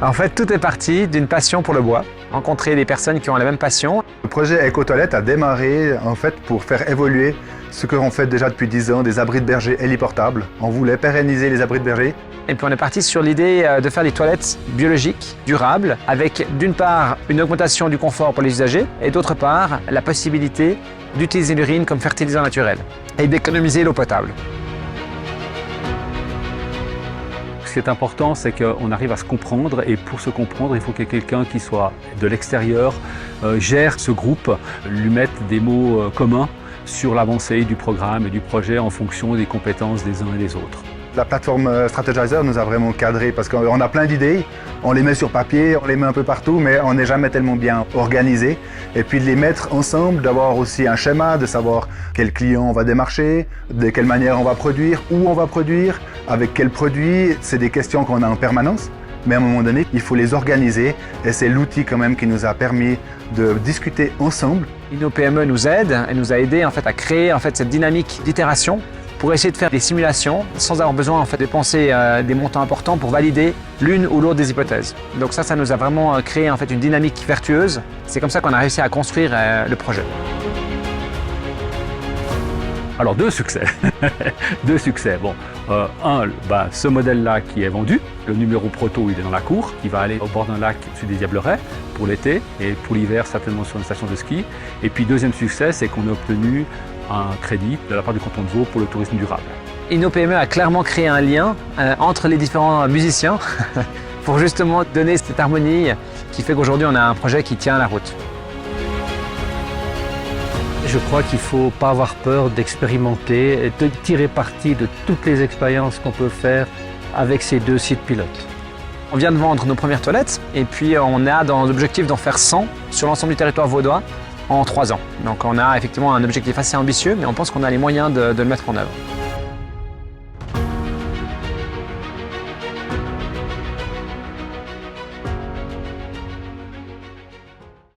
En fait, tout est parti d'une passion pour le bois. Rencontrer des personnes qui ont la même passion. Le projet Éco-Toilette a démarré en fait pour faire évoluer ce qu'on fait déjà depuis 10 ans, des abris de berger héliportables. On voulait pérenniser les abris de berger. Et puis on est parti sur l'idée de faire des toilettes biologiques, durables, avec d'une part une augmentation du confort pour les usagers et d'autre part la possibilité d'utiliser l'urine comme fertilisant naturel et d'économiser l'eau potable. Ce qui est important, c'est qu'on arrive à se comprendre et pour se comprendre, il faut qu'il y ait quelqu'un qui soit de l'extérieur, gère ce groupe, lui mette des mots communs sur l'avancée du programme et du projet en fonction des compétences des uns et des autres. La plateforme Strategizer nous a vraiment cadré parce qu'on a plein d'idées, on les met sur papier, on les met un peu partout, mais on n'est jamais tellement bien organisé. Et puis de les mettre ensemble, d'avoir aussi un schéma, de savoir quel client on va démarcher, de quelle manière on va produire, où on va produire, avec quels produits, c'est des questions qu'on a en permanence. Mais à un moment donné, il faut les organiser et c'est l'outil quand même qui nous a permis de discuter ensemble. InnoPME nous aide, elle nous a aidé en fait, à créer cette dynamique d'itération pour essayer de faire des simulations sans avoir besoin de dépenser des montants importants pour valider l'une ou l'autre des hypothèses. Donc ça nous a vraiment créé une dynamique vertueuse. C'est comme ça qu'on a réussi à construire le projet. Alors deux succès. Deux succès. Bon, ce modèle-là qui est vendu, le numéro proto il est dans la cour, qui va aller au bord d'un lac sur des Diablerets pour l'été et pour l'hiver certainement sur une station de ski. Et puis deuxième succès, c'est qu'on a obtenu un crédit de la part du canton de Vaud pour le tourisme durable. InnoPME a clairement créé un lien entre les différents musiciens pour justement donner cette harmonie qui fait qu'aujourd'hui on a un projet qui tient la route. Je crois qu'il ne faut pas avoir peur d'expérimenter et de tirer parti de toutes les expériences qu'on peut faire avec ces deux sites pilotes. On vient de vendre nos premières toilettes et puis on a dans l'objectif d'en faire 100 sur l'ensemble du territoire vaudois en 3 ans. Donc on a effectivement un objectif assez ambitieux, mais on pense qu'on a les moyens de le mettre en œuvre.